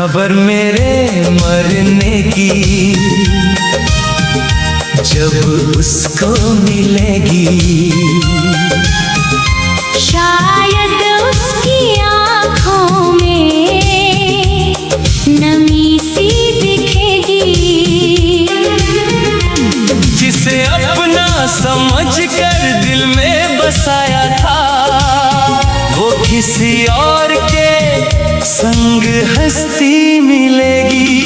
खबर मेरे मरने की जब उसको मिलेगी, शायद उसकी आँखों में नमी सी दिखेगी। जिसे अपना समझकर दिल में बसाया था, वो किसी और के संग हस्ती मिलेगी।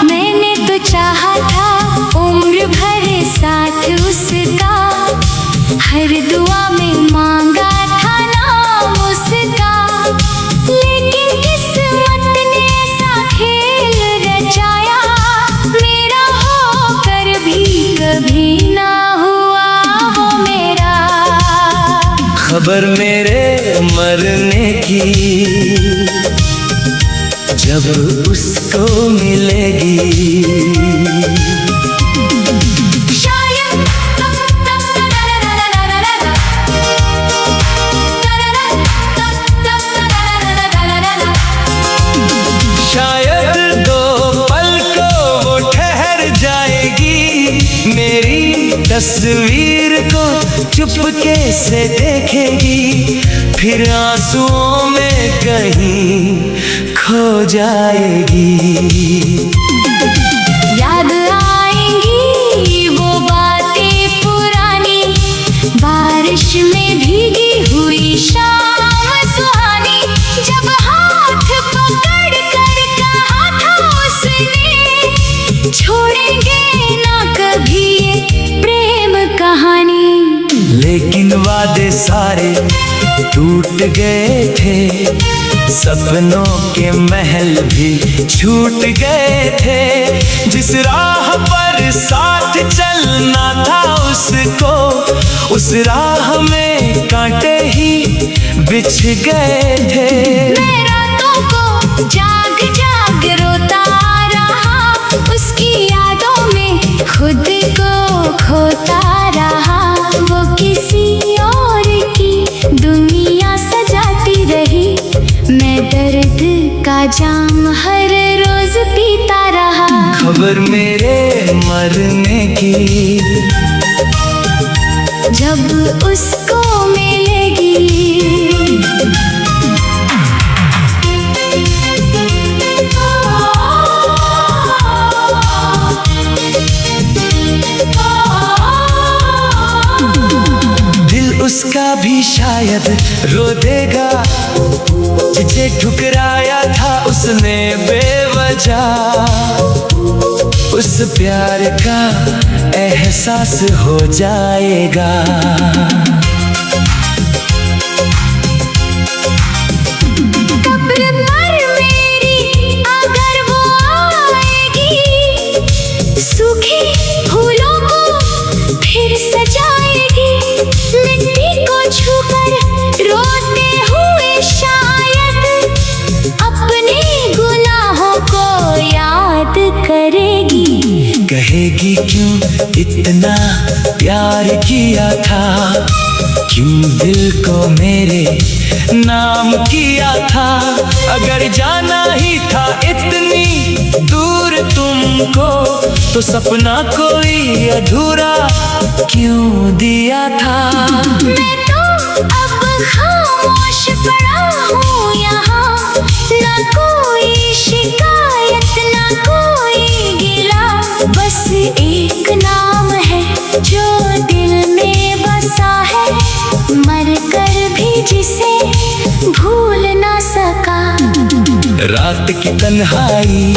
मैंने तो चाहा था उम्र भर साथ उसका, हर दुआ में मांगा था नाम उसका, लेकिन किस्मत ने ऐसा खेल रचाया, मेरा होकर भी कभी ना हुआ वो मेरा। खबर मेरे मरने की जब उसको मिलेगी, शायद दो पल को वो ठहर जाएगी, मेरी तस्वीर को चुपके से देखेगी, फिर आंसुओं में कहीं खो जाएगी। याद आएंगी वो बातें पुरानी, बारिश में भीगी हुई शाम सुहानी, जब हाथ पकड़ कर कहा था उसने, छोड़ेंगे ना कभी ये प्रेम कहानी। लेकिन वादे सारे टूट गए थे, सपनों के महल भी छूट गए थे, जिस राह पर साथ चलना था उसको, उस राह में कांटे ही बिछ गए थे। मैं रातों को जाग जाग रोता रहा, उसकी यादों में खुद को खोता रहा, वो किसी और की दुनिया सजाती रही, मैं दर्द का जाम हर रोज पीता रहा। खबर मेरे मरने की जब उसको मिलेगी, दिल उसका भी शायद रो देगा, जिसे ठुकराया था उसने बेवजह, उस प्यार का एहसास हो जाएगा। कब्र पर मेरी अगर वो आएगी, सूखे फूलों को फिर सजाएगी, मिट्टी को छूकर रोते हुए शायद अपने गुनाहों को याद करेगी। कहेगी क्यों इतना प्यार किया था, क्यों दिल को मेरे नाम किया था, अगर जाना ही था इतनी दूर तुमको, तो सपना कोई अधूरा क्यों दिया था। मैं तो अब खामोश पड़ा हूँ यहाँ, ना कोई शिकायत ना कोई गिला, बस एक नाम है जो दिल में बसा है, मर कर भी जिसे भूल ना सका। रात की तन्हाई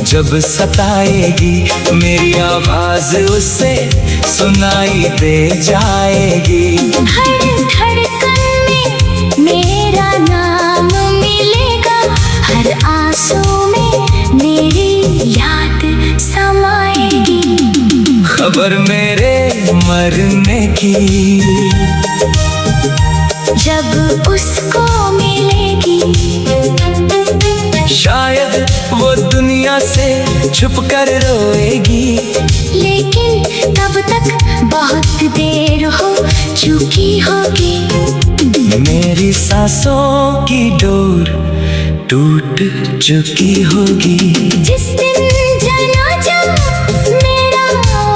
जब सताएगी, मेरी आवाज उससे सुनाई दे जाएगी, हर धड़कन में मेरा नाम मिलेगा, हर आंसू में मेरी याद समाएगी। खबर मेरे मरने की जब उसको मिलेगी, शायद वो दुनिया से छुप कर रोएगी, लेकिन तब तक बहुत देर हो चुकी होगी। मेरी सांसों की डोर टूट चुकी होगी। जिस दिन जनाजा मेरा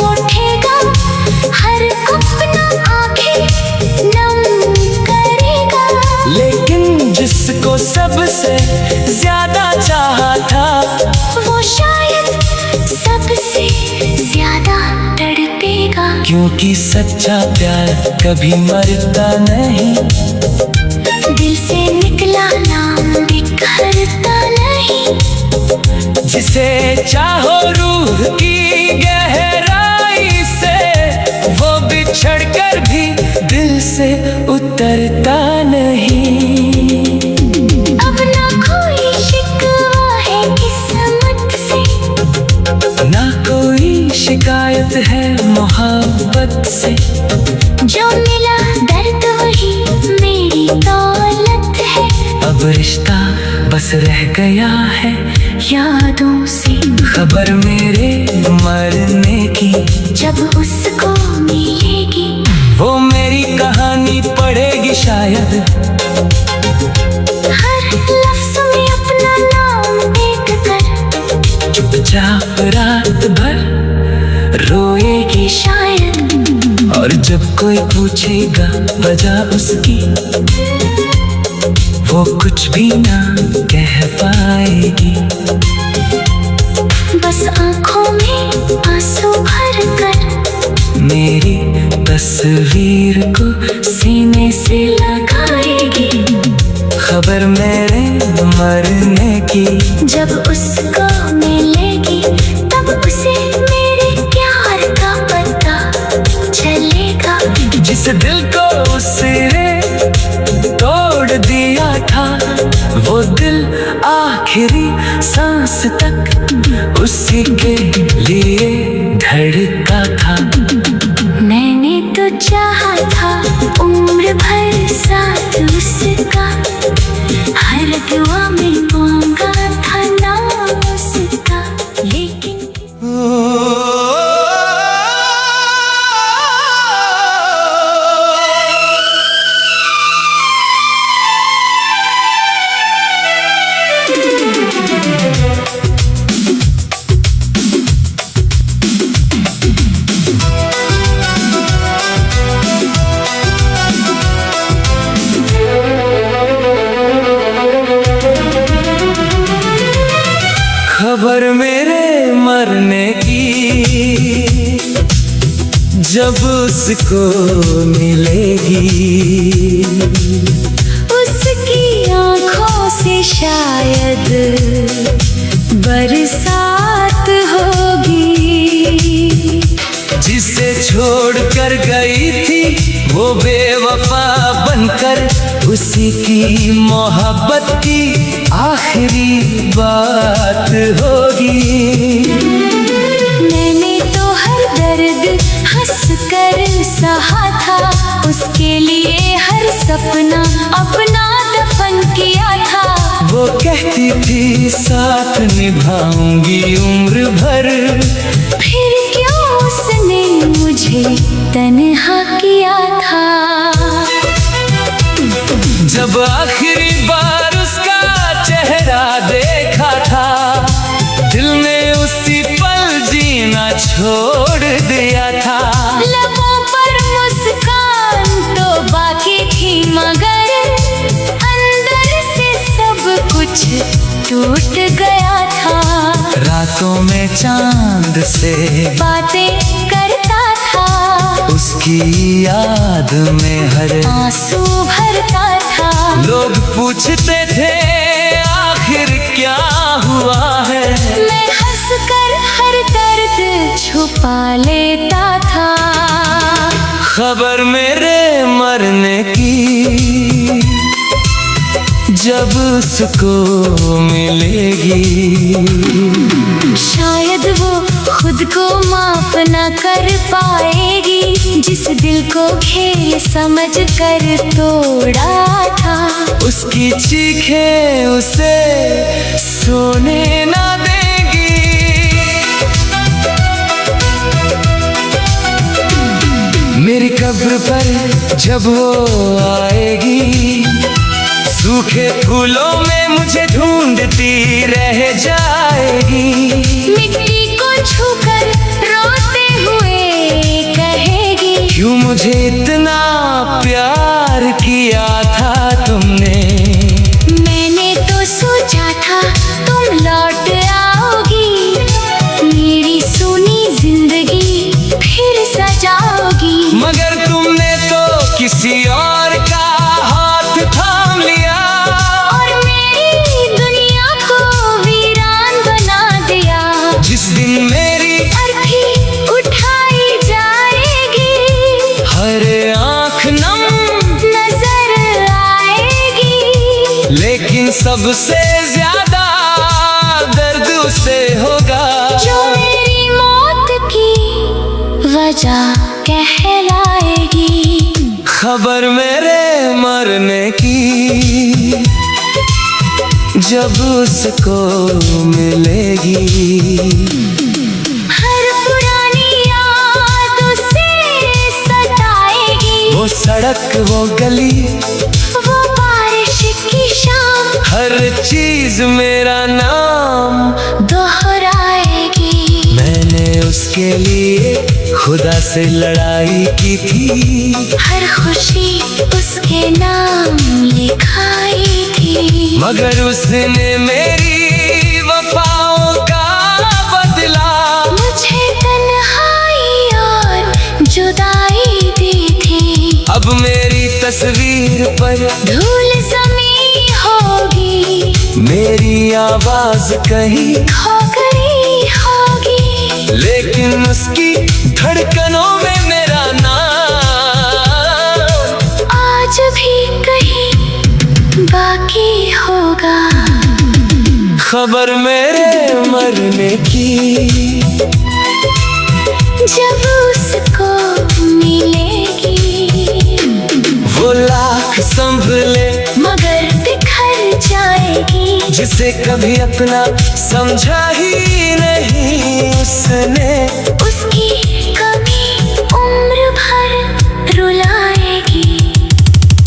उठेगा, हर अपना आंखें नम करेगा। लेकिन जिसको सबसे ज्यादा चाहा था, वो शायद सबसे ज्यादा तड़पेगा। क्योंकि सच्चा प्यार कभी मरता नहीं, दिल से निकला नाम बिखरता नहीं। जिसे चाहो रूह की गहराई से, वो बिछड़ कर भी दिल से उतरता नहीं। अब ना कोई शिकवा है किस्मत से, ना कोई शिकायत है मोहब्बत से। जो मिला दर्द वही मेरी दौलत है। अब रिश्ता बस रह गया है यादों से खबर मेरे मरने की। जब उसको मिलेगी, वो मेरी कहानी पढ़ेगी शायद। हर लफ्ज़ में अपना नाम देख कर चुपचाप रात भर रोएगी शायद। और जब कोई पूछेगा वजह उसकी, वो कुछ भी ना कह पाएगी। बस आंखों में आंसू भर कर मेरी तस्वीर को सीने से लगाएगी खबर मेरे मरने की। जब उसको मिलेगी, तब उसे मेरे प्यार का पता चलेगा। जिस दिल को उसने तोड़ दिया था, वो दिल आखिरी सांस तक उसी के लिए धड़का था। मैंने तो चाहा था उम्र भर साथ उसका, हर दुआ में मांगा था नाम उसका। लेकिन खबर मेरे मरने की जब उसको मिलेगी, उसकी आंखों से शायद बरसात होगी। जिसे छोड़ कर गई थी वो बेवफा बनकर, उसी की मोहब्बत की आखिरी बात होगी। मैंने तो हर दर्द हंस कर सहा था, उसके लिए हर सपना अपना दफन किया था। वो कहती थी साथ निभाऊंगी उम्र भर, फिर क्यों उसने मुझे तन्हा किया था। जब आखिरी बार उसका चेहरा देखा था, दिल ने उसी पल जीना छोड़ दिया था। लबों पर मुस्कान तो बाकी थी, मगर अंदर से सब कुछ टूट गया था। रातों में चांद से बातें करता था, उसकी याद में हर आंसू भरता था। लोग पूछते थे आखिर क्या हुआ है, मैं हंसकर हर दर्द छुपा लेता था। खबर मेरे मरने की जब उसको मिलेगी, शायद वो खुद को माफ न कर पाएगी, जिस दिल को खेल समझ कर तोड़ा था। उसकी चीखें उसे सोने ना देगी। मेरी कब्र पर जब वो आएगी, सूखे फूलों में मुझे ढूंढती रह जाएगी। मिट्टी को छूकर रोते हुए कहेगी, क्यों मुझे इतना प्यार किया था तुमने। मैंने तो सोचा था तुम लौट आओगी, मेरी सुनी जिंदगी फिर सजाओगी। मगर तुमने तो किसी और का हाथ थाम लिया, और मेरी दुनिया को वीरान बना दिया। जिस दिन मेरी अर्थी उठाई जाएगी, हर आँख नम नजर आएगी। लेकिन सबसे ज्यादा दर्द उसे होगा जो मेरी मौत की वजह कहलाएगी। खबर मेरे मरने की जब उसको मिलेगी। हर पुरानी याद उसे सताएगी, वो सड़क, वो गली, वो बारिश की शाम, हर चीज मेरा नाम दोहराएगी। मैंने उसके लिए खुदा से लड़ाई की थी, हर खुशी उसके नाम लिखाई थी। मगर उसने मेरी वफाओं का बदला मुझे तन्हाई और जुदाई दी थी। अब मेरी तस्वीर पर धूल जमी होगी, मेरी आवाज कहीं खो गई होगी। लेकिन उसकी धड़कनों में मेरा नाम आज भी कहीं बाकी होगा। खबर मेरे मरने की जब उसको मिलेगी, वो लाख संभले मगर बिखर जाएगी। जिसे कभी अपना समझा ही नहीं उसने, उसकी कमी उम्र भर रुलाएगी।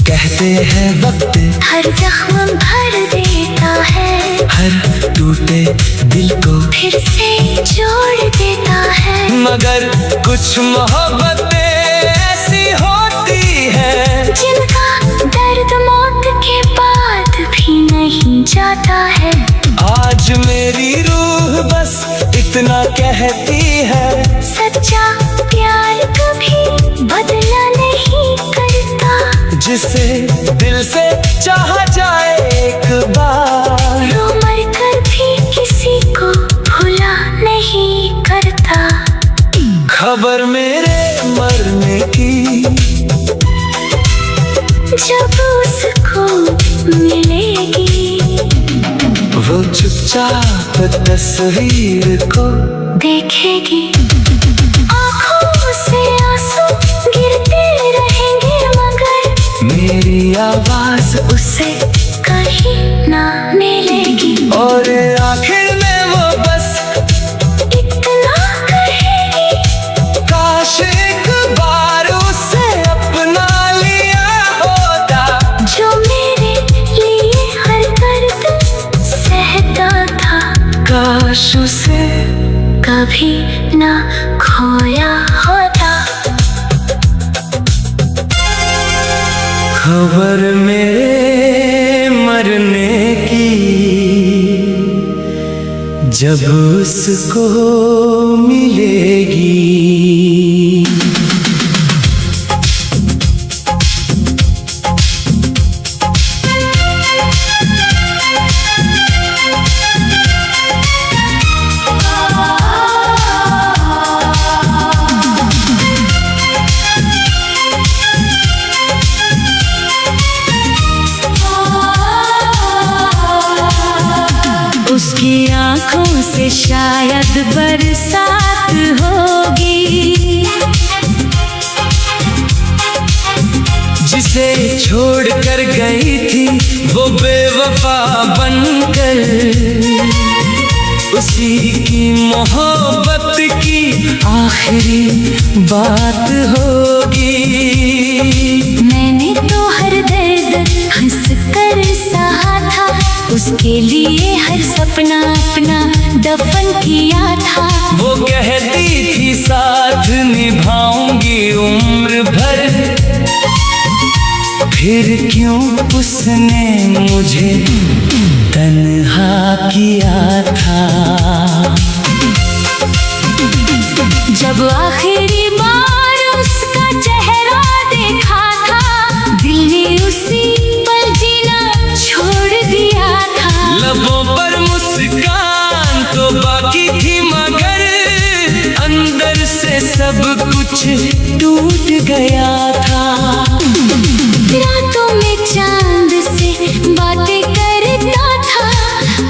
कहते हैं वक्त हर जख्म भर देता है, हर टूटे दिल को फिर से जोड़ देता है। मगर कुछ मोहब्बतें ऐसी होती हैं जिनका दर्द मौत के बाद भी नहीं जाता है। आज मेरी रूह बस इतना कहती है, सच्चा प्यार कभी बदला नहीं करता। जिसे दिल से चाहा जाए एक बार, रो मर कर भी किसी को भुला नहीं करता। खबर मेरे मरने की जब उसको मिलेगी, वो चुपचाप तस्वीर को देखेगी। आँखों से आंसू गिरते रहेंगे, मगर मेरी आवाज उसे कहीं ना मिलेगी। और आखिर में वो बस इतना कहेगी, काश एक बार उसे अपना लिया होता। जो मेरे लिए हर दर्द सहता था, काश उसे कभी ना खोया होता। खबर मेरे मरने की जब उसको मिलेगी। उसकी आंखों से शायद बरसात होगी, जिसे छोड़ कर गई थी वो बेवफा बनकर, उसी की मोहब्बत की आखिरी बात होगी। मैंने तो हर दर्द हंस कर सहा था, उसके लिए हर सपना अपना दफन किया था। वो कहती थी साथ निभाऊंगी उम्र भर, फिर क्यों उसने मुझे तन्हा किया था। जब आखिरी बार उसका चेहरा देखा था, दिल ने उसी पल जीना छोड़ दिया था। लबों पर मुस्कान तो बाकी थी, मगर अंदर से सब कुछ टूट गया था। रातों में चांद से बातें करता था,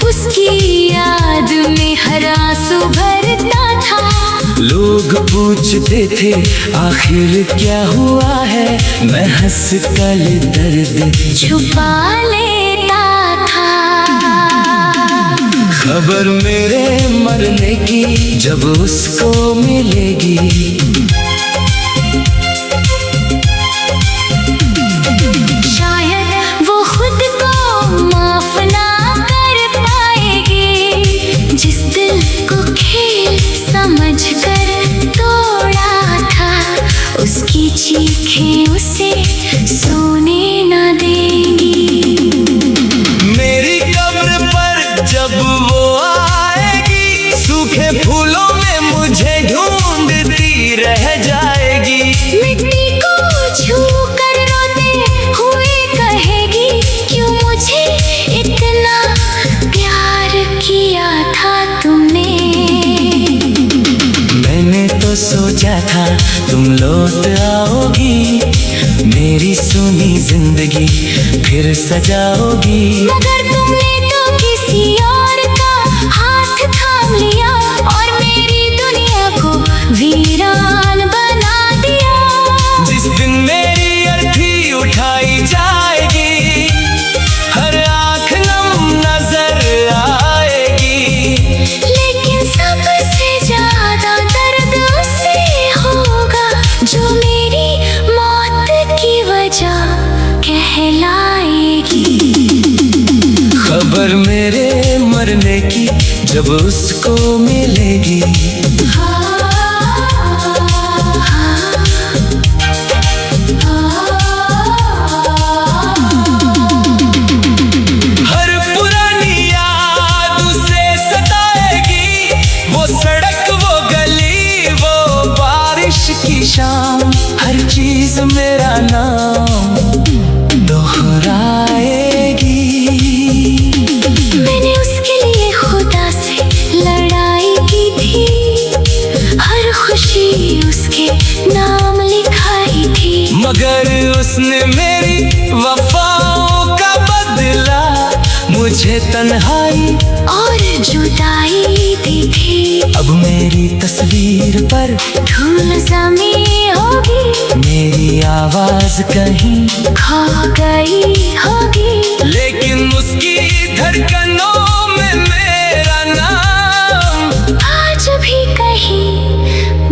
उसकी याद में हर आंसू भरता था। लोग पूछते थे आखिर क्या हुआ है, मैं हंस कर दर्द छुपा लेता था। खबर मेरे मरने की जब उसको मिलेगी, शायद वो खुद को माफ ना कर पाएगी, जिस दिल को खेल समझ कर तोड़ा था। उसकी चीखें उसे सोने ना देंगी। मेरी कब्र पर जब वो आएगी, सूखे फूलों में मुझे ढूंढती रह जाएगी। मिट्टी को छू कर रोते हुए कहेगी, क्यों मुझे इतना प्यार किया था तुमने। मैंने तो सोचा था तुम लौट आओगी, मेरी सुनी जिंदगी फिर सजाओगी। मगर तुमने तो किसी और का हाथ थाम लिया, और मेरी दुनिया को वीरान बना दिया। जिस दिन मेरी अर्थी उठाई जाएगी, हर आँख नम नजर आएगी। लेकिन सबसे ज्यादा दर्द उसे होगा, जो मेरी मौत की वजह कहलाएगी। खबर मेरे मरने की जब उसको मिलेगी, हर पुरानी याद उसे सताएगी। वो सड़क, वो गली, वो बारिश की शाम, हर चीज मेरा नाम दोहराएगी। मैंने उसके लिए खुदा से लड़ाई की थी, हर खुशी उसके नाम लिखाई थी। मगर उसने मेरी वफाओं का बदला मुझे तन्हाई और जुदाई दी थी। अब मेरी तस्वीर पर धूल जमी होगी, मेरी आवाज कहीं खो गई होगी। लेकिन उसकी धड़कनों में मेरा नाम आज भी कहीं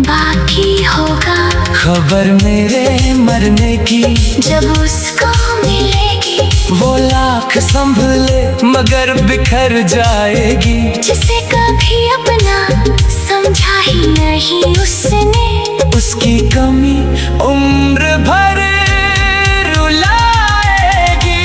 बाकी होगा। खबर मेरे मरने की जब उसको मिलेगी, वो लाख संभले मगर बिखर जाएगी। जिसे कभी अपना समझा ही नहीं उसने, उसकी कमी उम्र भर रुलाएगी।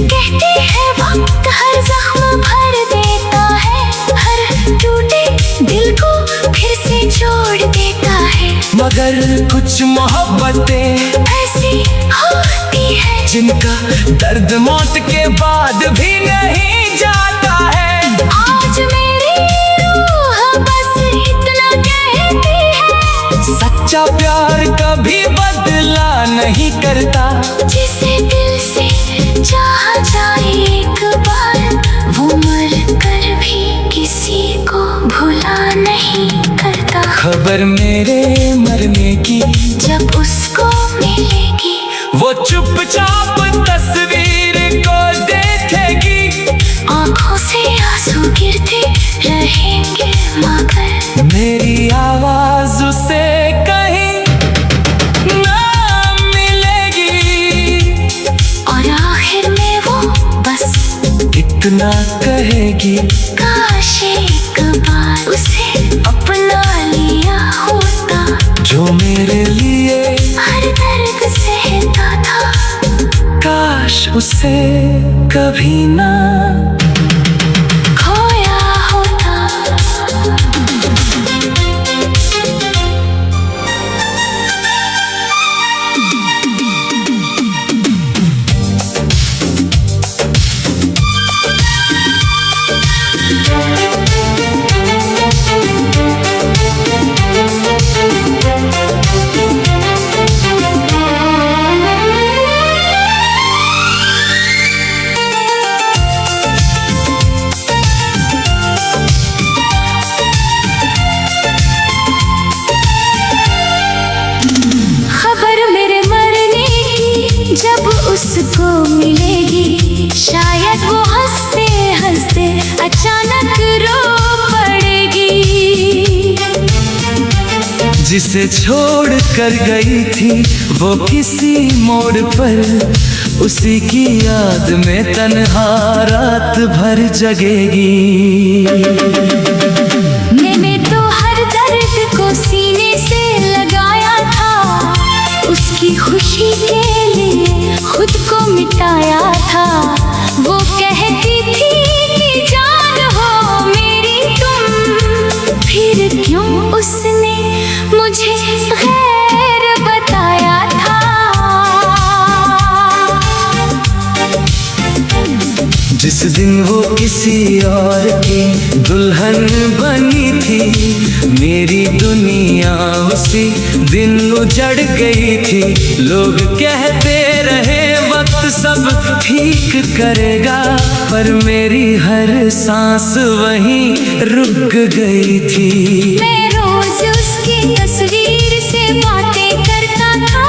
कहते हैं वक्त हर जख्म भर देता है, हर टूटे दिल को फिर से जोड़ देता है। मगर कुछ मोहब्बतें ऐसी होती है, जिनका दर्द मौत के बाद भी नहीं जाता है। आज मेरी रूह बस इतना कहती है, सच्चा प्यार कभी बदला नहीं करता। जिसे दिल से चाहा जाए एक बार, वो मर कर भी किसी को भुला नहीं करता। खबर मेरे मरने की जब उसको मिलेगी, वो चुपचाप तस्वीर को देखेगी। आंखों से आंसू गिरते रहेंगे मगर मेरी आवाज उसे कहीं ना मिलेगी, और आखिर में वो बस इतना कहेगी, काश एक बार उसे अपना लिया होता, जो मेरे लिए हर दर्द सहता था। काश उसे कभी ना खोया होता। जब उसको मिलेगी, शायद वो हंसते हंसते अचानक रो पड़ेगी। जिसे छोड़ कर गई थी वो किसी मोड़ पर, उसी की याद में तन्हा रात भर जगेगी। मैंने तो हर दर्द को सीने से लगाया था, उसकी खुशी के लिए खुद को मिटाया था। वो कहती थी कि जान हो मेरी तुम, फिर क्यों उसने मुझे गैर बताया था। जिस दिन वो किसी और की दुल्हन बनी थी, मेरी दुनिया उसी दिन उजड़ गई थी। लोग कहते रहे वक्त सब ठीक करेगा, पर मेरी हर सांस वहीं रुक गई थी। मैं रोज उसकी तस्वीर से बातें करता था,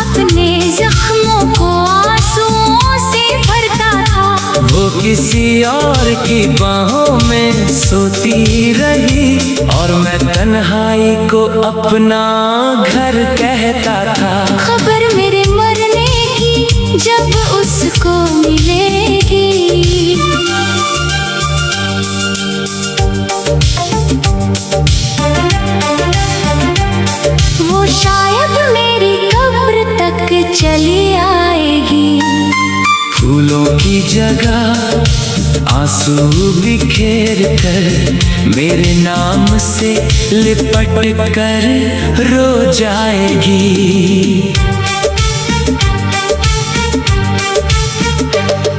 अपने जख्मों को आंसुओं से भरता था। वो किसी और की बाहों में सोती रही, और मैं तन्हाई को अपना घर कहता था। खबर मेरे मरने की जब उसको मिलेगी, वो शायद मेरी कब्र तक चली आएगी। फूलों की जगह आंसू बिखेर कर, मेरे नाम से लिपट कर रो जाएगी।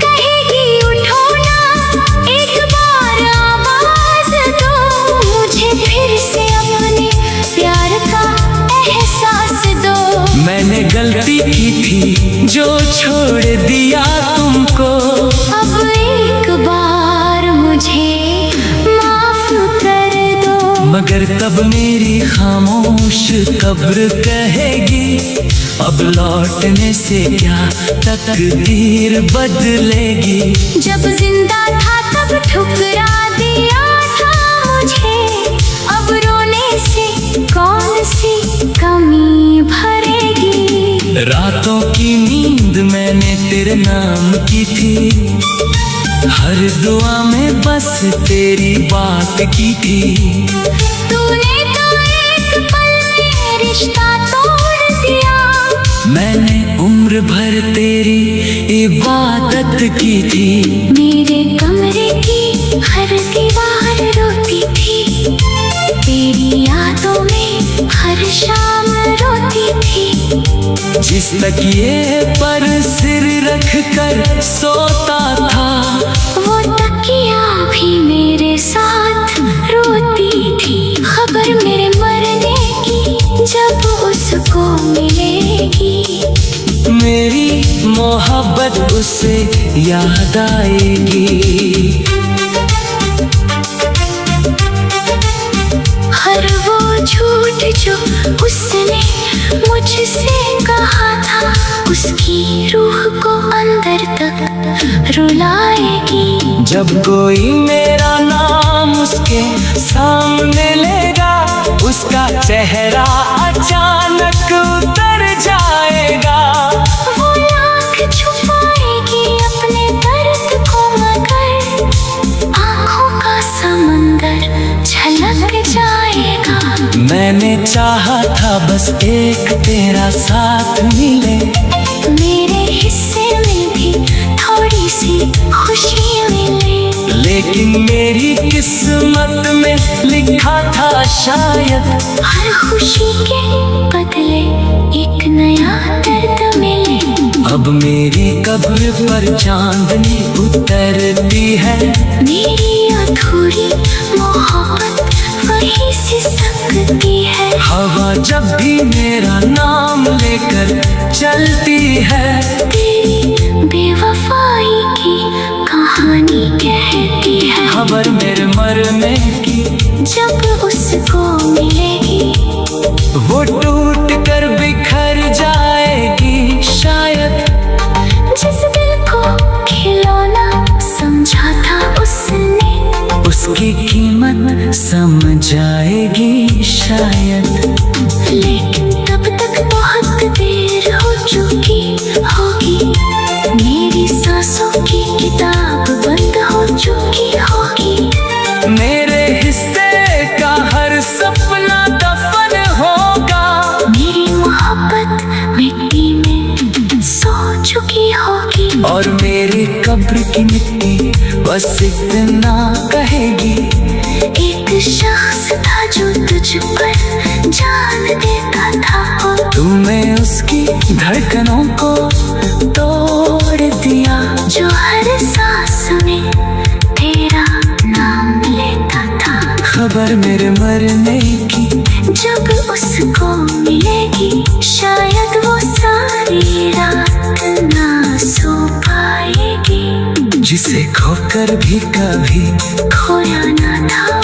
कहेगी उठो ना, एक बार आवाज दो, मुझे फिर से अपने प्यार का एहसास दो। मैंने गलती की थी जो छोड़ दिया तुमको, अब एक बार मुझे माफ कर दो। मगर तब मेरी खामोश कब्र कहेगी, अब लौटने से क्या तकदीर बदलेगी। जब जिंदा था तब ठुकरा दिया था मुझे, अब रोने से कौन सी कमी भरेगी। रातों की नींद मैंने तेरे नाम की थी, हर दुआ में बस तेरी बात की थी। तूने तो एक पल में रिश्ता तोड़ दिया, मैंने उम्र भर तेरी इबादत की थी। मेरे कमरे की हर दीवार रोती थी, तेरी यादों में हर शाम रोती थी। जिस तकिए पर सिर रख कर सोता था, वो तकिया भी मेरे साथ रोती थी। खबर मेरे मरने की जब उसको मिलेगी, मेरी मोहब्बत उसे याद आएगी। हर वो झूठ जो उसने मुझसे कहा था, उसकी रूह को अंदर तक रुलाएगी। जब कोई मेरा नाम उसके सामने लेगा, चेहरा अचानक उतर जाएगा। वो आँख छुपाएगी अपने दर्द को, मगर आँखों का समंदर छलक जाएगा। मैंने चाहा था बस एक तेरा साथ मिले, मेरे हिस्से में भी थोड़ी सी खुशी मिले। लेकिन मेरी किस्मत में लिखा था शायद हर खुशी के बदले एक नया दर्द मिले। अब मेरी कब्र पर चांदनी उतरती है, मेरी अधूरी मोहब्बत वही सिसकती है। हवा जब भी मेरा नाम लेकर चलती है, तेरी बेवफाई की कहानी कहती है। खबर मेरे मरने की जब उसको मिलेगी, वो टूट कर बिखर जाएगी शायद। जिस दिल को खिलौना समझा था उसने, उसकी कीमत समझ आएगी शायद। लेकिन तब तक बहुत देर हो चुकी होगी। मेरी सांसों की किताब बंद हो चुकी होगी। मेरे हिस्से का हर सपना दफन होगा। मेरी मोहब्बत मिट्टी में सो चुकी होगी। और मेरी कब्र की मिट्टी बस इतना कहेगी, एक शख्स था जो तुझ पर जान देता था। तूने उसकी धड़कनों को तोड़ दिया, जो हर सांस में तेरा नाम लेता था। खबर मेरे मरने की जब उसको मिलेगी, शायद वो सारी रात ना सो पाएगी। जिसे खोकर भी कभी खोया ना था